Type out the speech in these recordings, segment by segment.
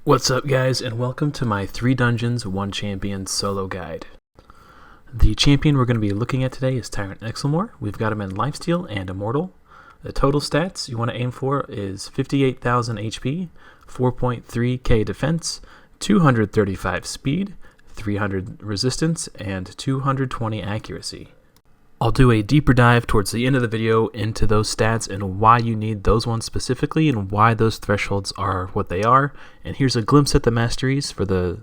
What's up, guys, and welcome to my 3 Dungeons, 1 Champion solo guide. The champion we're going to be looking at today is Tyrant Ixlimor. We've got him in Lifesteal and Immortal. The total stats you want to aim for is 58,000 HP, 4.3k defense, 235 speed, 300 resistance, and 220 accuracy. I'll do a deeper dive towards the end of the video into those stats and why you need those ones specifically and why those thresholds are what they are. And here's a glimpse at the masteries for the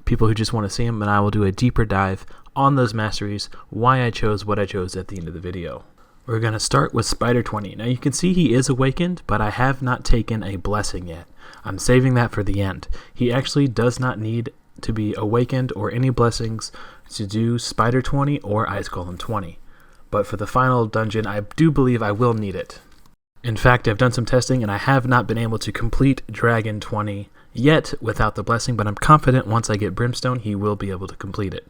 people who just want to see them, and I will do a deeper dive on those masteries, why I chose what I chose at the end of the video. We're going to start with Spider 20. Now you can see he is awakened, but I have not taken a blessing yet. I'm saving that for the end. He actually does not need to be awakened or any blessings to do Spider 20 or Ice Golem 20. But for the final dungeon, I do believe I will need it. In fact, I've done some testing and I have not been able to complete Dragon 20 yet without the blessing, but I'm confident once I get Brimstone, he will be able to complete it.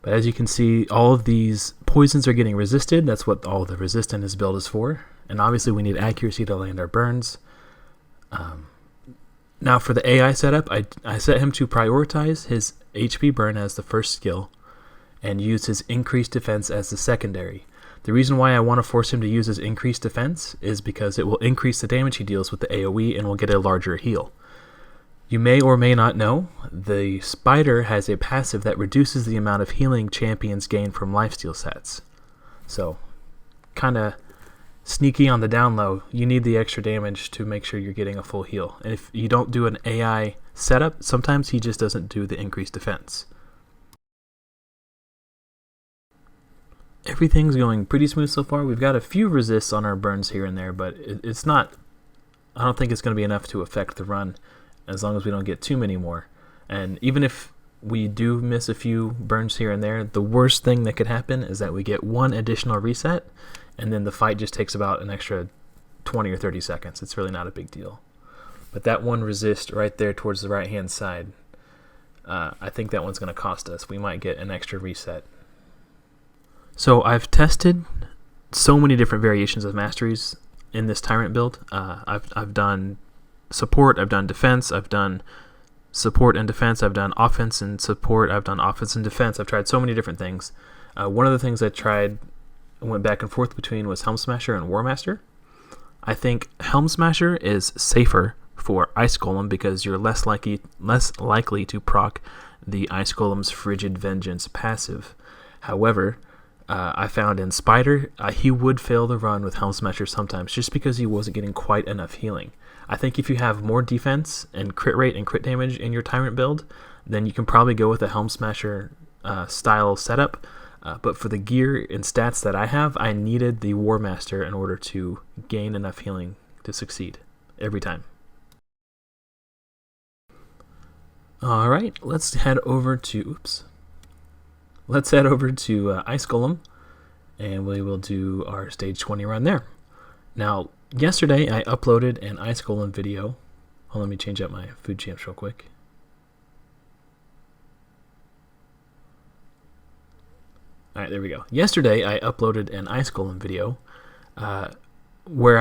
But as you can see, all of these poisons are getting resisted. That's what all the resistance build is for. And obviously we need accuracy to land our burns. Now for the AI setup, I set him to prioritize his HP burn as the first skill, and use his increased defense as the secondary. The reason why I want to force him to use his increased defense is because it will increase the damage he deals with the AoE and will get a larger heal. You may or may not know, the Spider has a passive that reduces the amount of healing champions gain from lifesteal sets. So, kinda sneaky on the down low. You need the extra damage to make sure you're getting a full heal. And if you don't do an AI setup, sometimes he just doesn't do the increased defense. Everything's going pretty smooth so far. We've got a few resists on our burns here and there, but it's not, I don't think it's going to be enough to affect the run as long as we don't get too many more. And even if we do miss a few burns here and there, the worst thing that could happen is that we get one additional reset and then the fight just takes about an extra 20 or 30 seconds. It's really not a big deal. But that one resist right there towards the right hand side, I think that one's going to cost us. We might get an extra reset. So I've tested so many different variations of masteries in this Tyrant build. I've done support, I've done defense, I've done support and defense, I've done offense and support, I've done offense and defense. I've tried so many different things. One of the things I tried and went back and forth between was Helm Smasher and War Master. I think Helm Smasher is safer for Ice Golem because you're less likely to proc the Ice Golem's Frigid Vengeance passive. However, I found in Spider, he would fail the run with Helm Smasher sometimes just because he wasn't getting quite enough healing. I think if you have more defense and crit rate and crit damage in your Tyrant build, then you can probably go with a Helm Smasher style setup. But for the gear and stats that I have, I needed the War Master in order to gain enough healing to succeed every time. Alright, let's head over to... Let's head over to Ice Golem, and we will do our stage 20 run there. Now, yesterday I uploaded an Ice Golem video. Let me change up my food champs real quick. Alright, there we go. Yesterday I uploaded an Ice Golem video where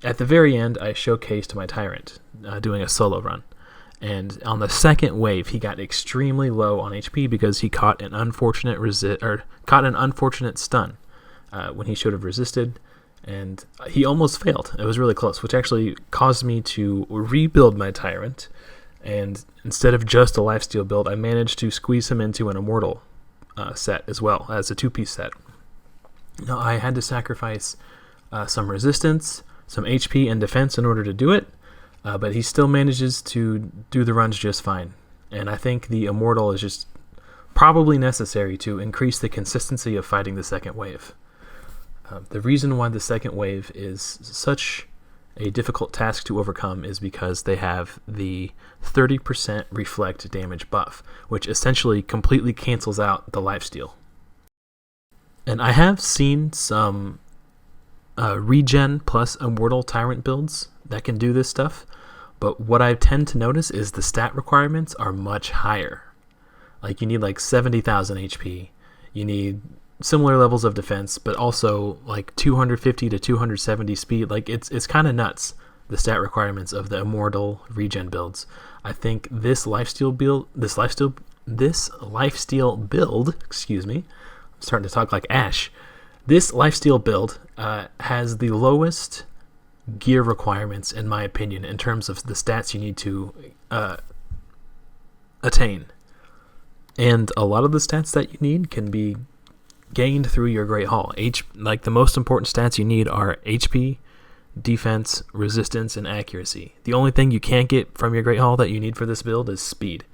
at the very end, I showcased my Tyrant doing a solo run. And on the second wave, he got extremely low on HP because he caught an unfortunate stun when he should have resisted, and he almost failed. It was really close, which actually caused me to rebuild my Tyrant. And instead of just a lifesteal build, I managed to squeeze him into an Immortal set as well as a 2-piece set. Now I had to sacrifice some resistance, some HP, and defense in order to do it. But he still manages to do the runs just fine. And I think the Immortal is just probably necessary to increase the consistency of fighting the second wave. The reason why the second wave is such a difficult task to overcome is because they have the 30% reflect damage buff, which essentially completely cancels out the lifesteal. And I have seen some regen plus Immortal Tyrant builds that can do this stuff, but what I tend to notice is the stat requirements are much higher. Like you need like 70,000 HP, you need similar levels of defense, but also like 250 to 270 speed. Like it's kind of nuts the stat requirements of the Immortal regen builds. I think this lifesteal build, excuse me, I'm starting to talk like Ash. This lifesteal build has the lowest gear requirements, in my opinion, in terms of the stats you need to attain. And a lot of the stats that you need can be gained through your Great Hall. Like the most important stats you need are HP, defense, resistance, and accuracy. The only thing you can't get from your Great Hall that you need for this build is speed.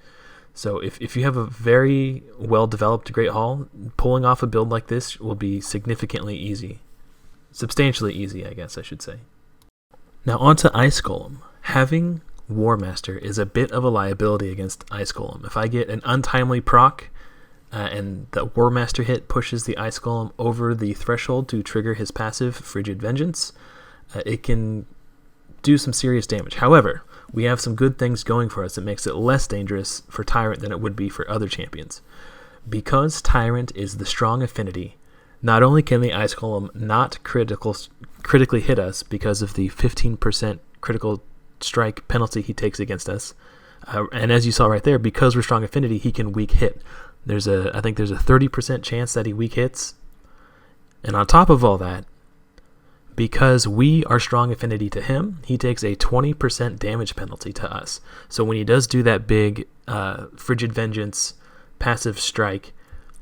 So if you have a very well-developed Great Hall, pulling off a build like this will be significantly easy. Substantially easy, I guess I should say. Now on to Ice Golem. Having War Master is a bit of a liability against Ice Golem. If I get an untimely proc, and the War Master hit pushes the Ice Golem over the threshold to trigger his passive, Frigid Vengeance, it can do some serious damage. However, we have some good things going for us that makes it less dangerous for Tyrant than it would be for other champions. Because Tyrant is the strong affinity, not only can the Ice Golem not critically hit us because of the 15% critical strike penalty he takes against us, and as you saw right there, because we're strong affinity, he can weak hit. I think there's a 30% chance that he weak hits. And on top of all that, because we are strong affinity to him, he takes a 20% damage penalty to us. So when he does do that big Frigid Vengeance passive strike,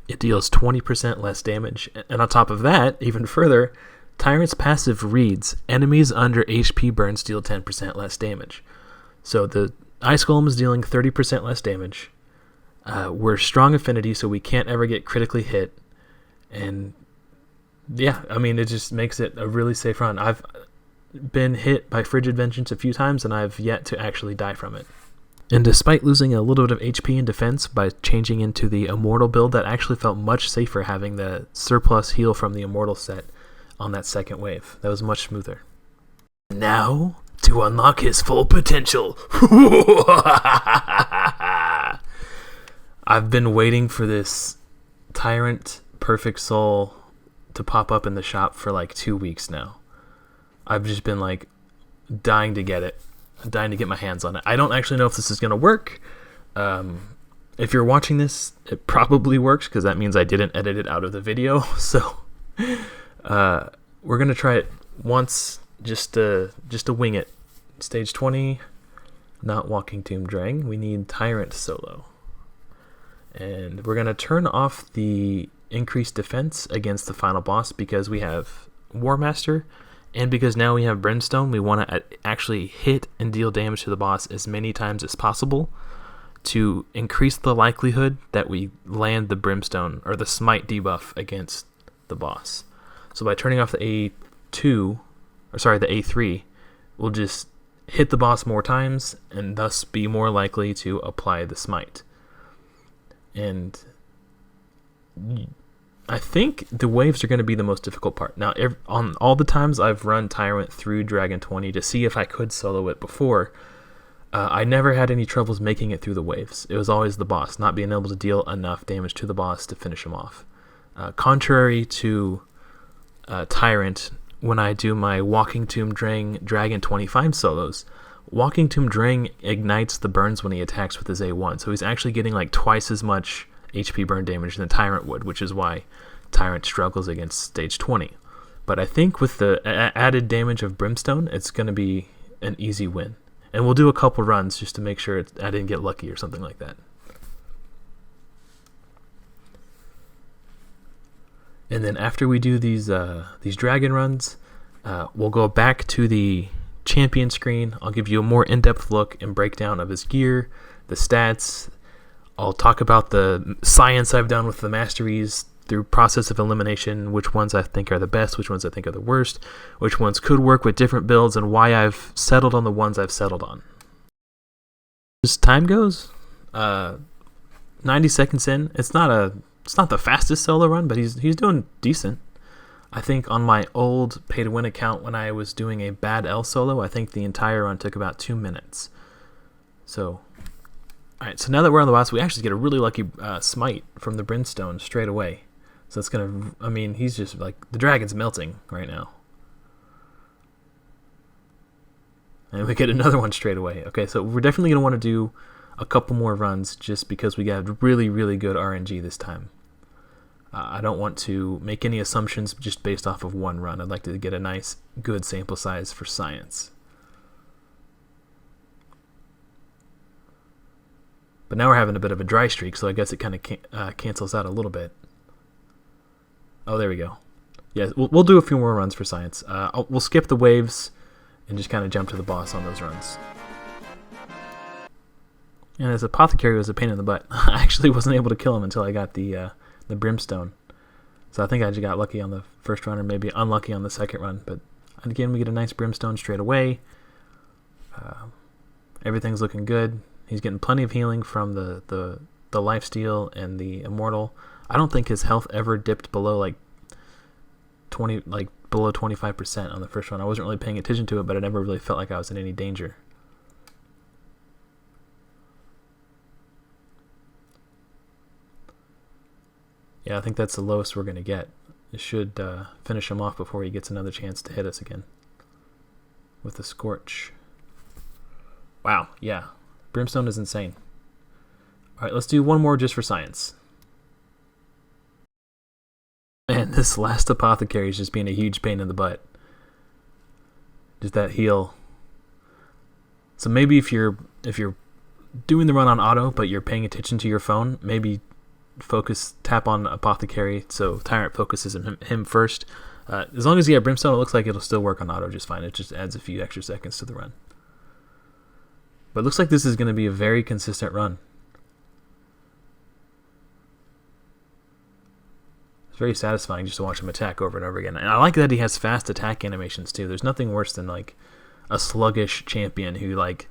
it deals 20% less damage. And on top of that, even further, Tyrant's passive reads enemies under HP burns deal 10% less damage. So the Ice Golem is dealing 30% less damage. We're strong affinity, so we can't ever get critically hit. And yeah, I mean, it just makes it a really safe run. I've been hit by Frigid Vengeance a few times, and I've yet to actually die from it. And despite losing a little bit of HP and defense by changing into the Immortal build, that actually felt much safer having the surplus heal from the Immortal set on that second wave. That was much smoother. Now, to unlock his full potential. I've been waiting for this Tyrant Perfect Soul to pop up in the shop for like 2 weeks now. I've just been like dying to get it. Dying to get my hands on it. I don't actually know if this is going to work. If you're watching this, it probably works because that means I didn't edit it out of the video. So we're going to try it once just to wing it. Stage 20, not Walking Tomb Drang. We need Tyrant Solo. And we're going to turn off the increased defense against the final boss because we have War Master, and because now we have Brimstone. We want to actually hit and deal damage to the boss as many times as possible to increase the likelihood that we land the Brimstone or the Smite debuff against the boss. So by turning off the A3, we'll just hit the boss more times and thus be more likely to apply the Smite. And I think the waves are going to be the most difficult part. Now, on all the times I've run Tyrant through Dragon 20 to see if I could solo it before, I never had any troubles making it through the waves. It was always the boss, not being able to deal enough damage to the boss to finish him off. Contrary to Tyrant, when I do my Walking Tomb Drang Dragon 25 solos, Walking Tomb Drang ignites the burns when he attacks with his A1, so he's actually getting like twice as much HP burn damage than Tyrant would, which is why Tyrant struggles against stage 20. But I think with the added damage of Brimstone, it's going to be an easy win. And we'll do a couple runs just to make sure I didn't get lucky or something like that. And then after we do these dragon runs, we'll go back to the champion screen. I'll give you a more in-depth look and breakdown of his gear, the stats. I'll talk about the science I've done with the masteries through process of elimination, which ones I think are the best, which ones I think are the worst, which ones could work with different builds, and why I've settled on the ones I've settled on. As time goes, 90 seconds in, it's not the fastest solo run, but he's doing decent. I think on my old pay-to-win account, when I was doing a bad L solo, I think the entire run took about 2 minutes. So, alright, so now that we're on the boss, we actually get a really lucky smite from the Brimstone straight away. So it's gonna, I mean, he's just like, the dragon's melting right now. And we get another one straight away. Okay, so we're definitely going to want to do a couple more runs just because we got really, really good RNG this time. I don't want to make any assumptions just based off of one run. I'd like to get a nice, good sample size for science. But now we're having a bit of a dry streak, so I guess it kind of cancels out a little bit. Oh, there we go. Yeah, we'll do a few more runs for science. We'll skip the waves and just kind of jump to the boss on those runs. And as Apothecary was a pain in the butt. I actually wasn't able to kill him until I got the Brimstone. So I think I just got lucky on the first run, or maybe unlucky on the second run. But again, we get a nice Brimstone straight away. Everything's looking good. He's getting plenty of healing from the Lifesteal and the Immortal. I don't think his health ever dipped below below 25% on the first run. I wasn't really paying attention to it, but I never really felt like I was in any danger. Yeah, I think that's the lowest we're going to get. It should finish him off before he gets another chance to hit us again with the Scorch. Wow, yeah. Brimstone is insane. Alright, let's do one more just for science. Man, this last Apothecary is just being a huge pain in the butt. Just that heal. So maybe if you're doing the run on auto, but you're paying attention to your phone, maybe tap on Apothecary so Tyrant focuses him first. As long as you have Brimstone, it looks like it'll still work on auto just fine. It just adds a few extra seconds to the run. But it looks like this is going to be a very consistent run. It's very satisfying just to watch him attack over and over again. And I like that he has fast attack animations too. There's nothing worse than like a sluggish champion who like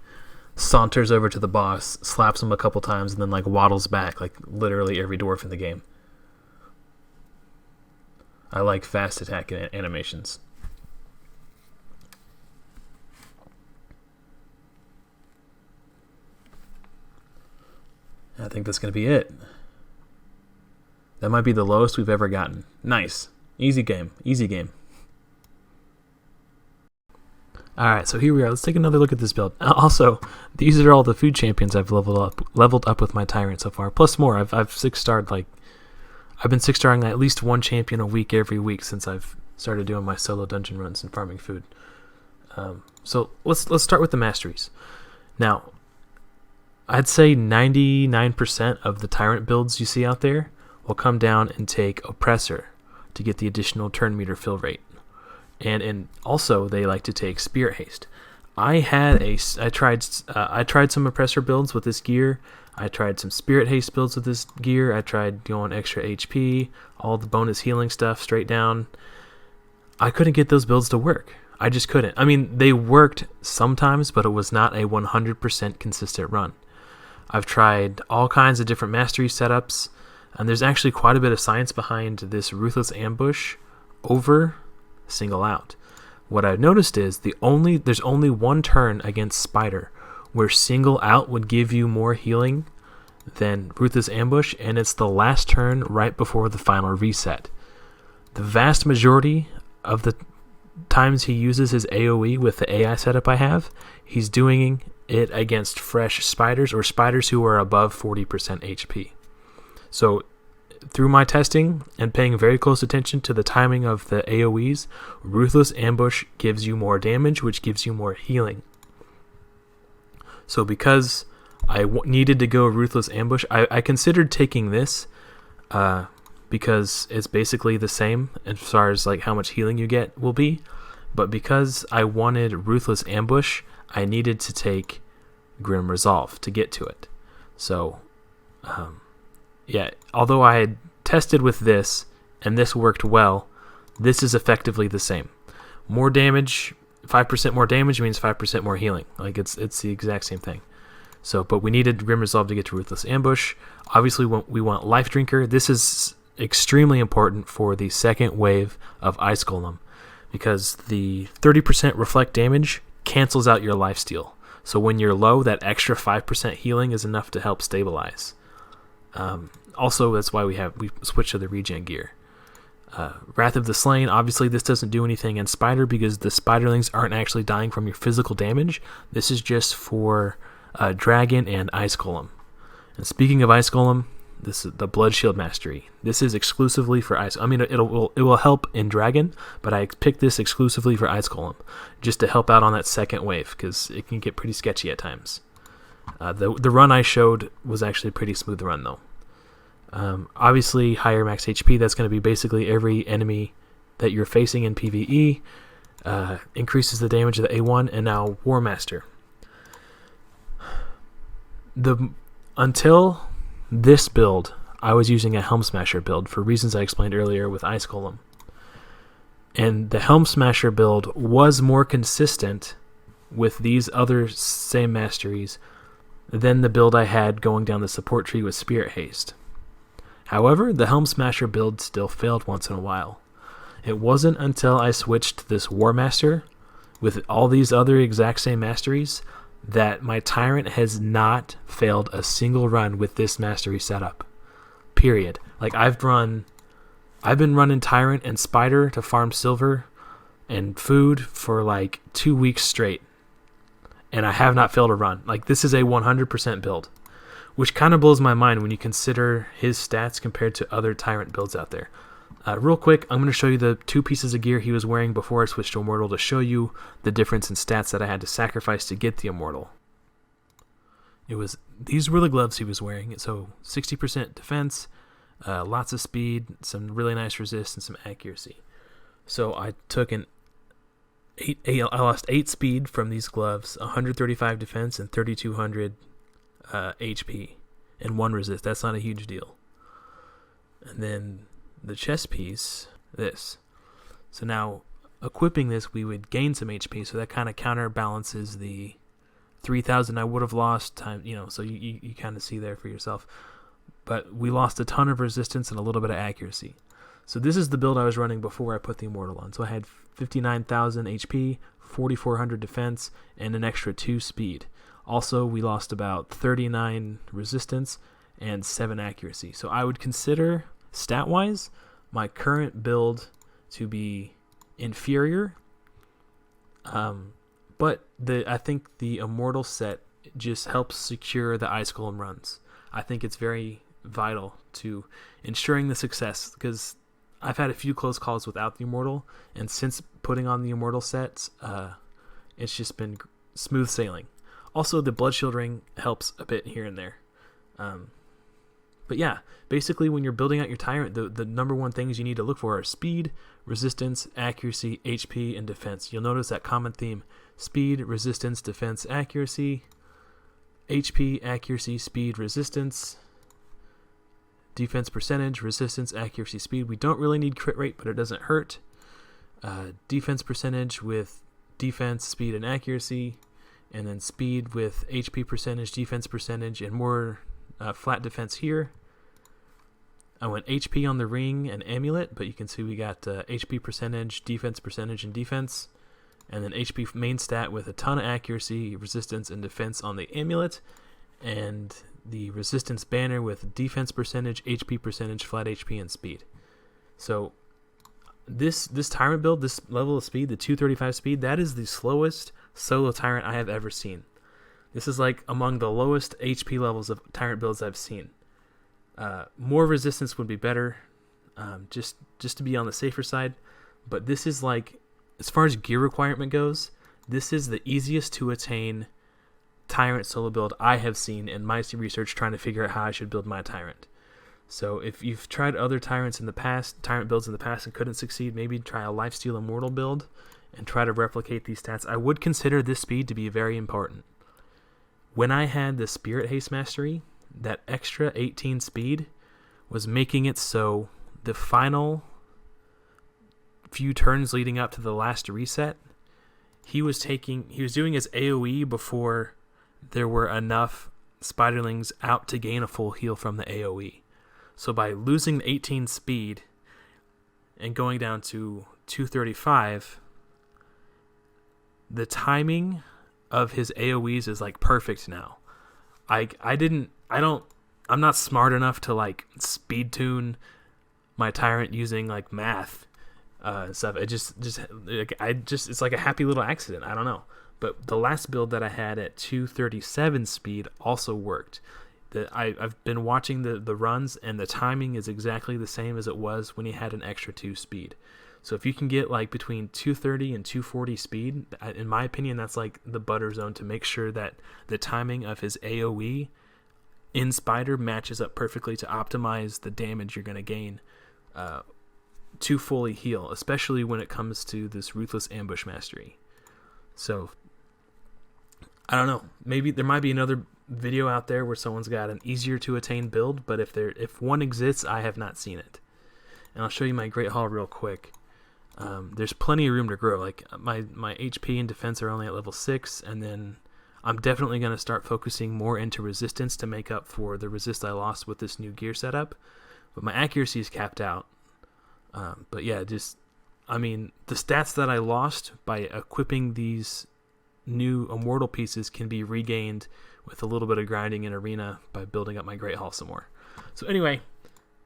saunters over to the boss, slaps him a couple times, and then like waddles back like literally every dwarf in the game. I like fast attack animations. I think that's going to be it. That might be the lowest we've ever gotten. Nice. Easy game. Easy game. Alright, so here we are. Let's take another look at this build. Also, these are all the food champions I've leveled up with my Tyrant so far. Plus more. I've 6-starred I've been 6-starring at least one champion a week every week since I've started doing my solo dungeon runs and farming food. So let's start with the masteries. Now, I'd say 99% of the Tyrant builds you see out there will come down and take Oppressor to get the additional turn meter fill rate. And also they like to take Spirit Haste. I tried some Oppressor builds with this gear. I tried some Spirit Haste builds with this gear. I tried going extra HP, all the bonus healing stuff straight down. I couldn't get those builds to work. I just couldn't. I mean, they worked sometimes, but it was not a 100% consistent run. I've tried all kinds of different mastery setups, and there's actually quite a bit of science behind this Ruthless Ambush over Single Out. What I've noticed is there's only one turn against Spider where Single Out would give you more healing than Ruthless Ambush, and it's the last turn right before the final reset. The vast majority of the times he uses his AoE with the AI setup I have, he's doing it against fresh spiders or spiders who are above 40% HP. So through my testing and paying very close attention to the timing of the AoEs, Ruthless Ambush gives you more damage, which gives you more healing. So because I needed to go Ruthless Ambush, I considered taking this because it's basically the same as far as like how much healing you get will be. But because I wanted Ruthless Ambush, I needed to take Grim Resolve to get to it. So yeah, although I had tested with this and this worked well, this is effectively the same. More damage, 5% more damage means 5% more healing. Like it's the exact same thing. So, but we needed Grim Resolve to get to Ruthless Ambush. Obviously, we want Life Drinker. This is extremely important for the second wave of Ice Golem because the 30% reflect damage cancels out your lifesteal. So when you're low, that extra 5% healing is enough to help stabilize. Also, that's why we switched to the regen gear. Wrath of the Slain, obviously this doesn't do anything in Spider because the Spiderlings aren't actually dying from your physical damage. This is just for Dragon and Ice Golem. And speaking of Ice Golem, this is the Blood Shield Mastery. This is exclusively for Ice. I mean, it will help in Dragon, but I picked this exclusively for Ice Golem, just to help out on that second wave, because it can get pretty sketchy at times. The run I showed was actually a pretty smooth run, though. Obviously, higher max HP, that's going to be basically every enemy that you're facing in PvE. Increases the damage of the A1, and now War Master. Until this build, I was using a Helm Smasher build for reasons I explained earlier with Ice Golem. And the Helm Smasher build was more consistent with these other same masteries than the build I had going down the support tree with Spirit Haste. However, the Helm Smasher build still failed once in a while. It wasn't until I switched to this War Master with all these other exact same masteries that my Tyrant has not failed a single run with this mastery setup. Period. Like, I've been running Tyrant and Spider to farm silver and food for like 2 weeks straight, and I have not failed a run. Like, this is a 100% build, which kind of blows my mind when you consider his stats compared to other Tyrant builds out there. Real quick, I'm going to show you the 2 pieces of gear he was wearing before I switched to Immortal to show you the difference in stats that I had to sacrifice to get the Immortal. These were the gloves he was wearing. So 60% defense, lots of speed, some really nice resist, and some accuracy. So I took I lost 8 speed from these gloves, 135 defense, and 3200 HP, and 1 resist. That's not a huge deal. And then the chest piece, this. So now, equipping this, we would gain some HP, so that kind of counterbalances the 3,000 I would have lost time, so you kind of see there for yourself. But we lost a ton of resistance and a little bit of accuracy. So this is the build I was running before I put the Immortal on. So I had 59,000 HP, 4,400 defense, and an extra 2 speed. Also, we lost about 39 resistance and 7 accuracy. So I would consider, stat-wise, my current build to be inferior. But I think the Immortal set just helps secure the Ice Golem runs. I think it's very vital to ensuring the success, because I've had a few close calls without the Immortal, and since putting on the Immortal sets, it's just been smooth sailing. Also, the Blood Shield Ring helps a bit here and there. But yeah, basically when you're building out your Tyrant, the number one things you need to look for are speed, resistance, accuracy, HP, and defense. You'll notice that common theme: speed, resistance, defense, accuracy, HP, accuracy, speed, resistance, defense percentage, resistance, accuracy, speed. We don't really need crit rate, but it doesn't hurt. Defense percentage with defense, speed, and accuracy, and then speed with HP percentage, defense percentage, and more flat defense here. I went HP on the ring and amulet, but you can see we got HP percentage, and defense, and then HP main stat with a ton of accuracy, resistance, and defense on the amulet, and the resistance banner with defense percentage, HP percentage, flat HP, and speed. So this Tyrant build, this level of speed, the 235 speed, that is the slowest solo Tyrant I have ever seen. This is like among the lowest HP levels of Tyrant builds I've seen. More resistance would be better, just to be on the safer side. But this is like, as far as gear requirement goes, this is the easiest to attain Tyrant solo build I have seen in my research trying to figure out how I should build my Tyrant. So if you've tried other Tyrant builds in the past and couldn't succeed, maybe try a Lifesteal Immortal build and try to replicate these stats. I would consider this speed to be very important. When I had the Spirit Haste Mastery, that extra 18 speed was making it so the final few turns leading up to the last reset, he was doing his AoE before there were enough Spiderlings out to gain a full heal from the AoE. So by losing the 18 speed and going down to 235, the timing of his AoEs is like perfect now. I'm not smart enough to like speed tune my Tyrant using like math stuff. It just it's like a happy little accident. I don't know. But the last build that I had at 237 speed also worked. I've been watching the runs, and the timing is exactly the same as it was when he had an extra 2 speed. So if you can get like between 230 and 240 speed, in my opinion, that's like the butter zone to make sure that the timing of his AoE in Spider matches up perfectly to optimize the damage you're going to gain to fully heal, especially when it comes to this Ruthless Ambush Mastery. So I don't know, maybe there might be another video out there where someone's got an easier to attain build, but if one exists, I have not seen it. And I'll show you my Great Hall real quick. There's plenty of room to grow. Like my HP and defense are only at level 6, and then I'm definitely going to start focusing more into resistance to make up for the resist I lost with this new gear setup. But my accuracy is capped out. But yeah, I mean, the stats that I lost by equipping these new immortal pieces can be regained with a little bit of grinding in arena by building up my Great Hall some more. So anyway,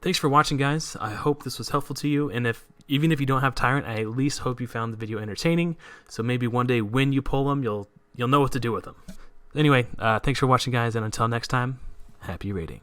thanks for watching, guys. I hope this was helpful to you, and even if you don't have Tyrant, I at least hope you found the video entertaining, so maybe one day when you pull them, you'll know what to do with them. Anyway, thanks for watching, guys, and until next time, happy raiding.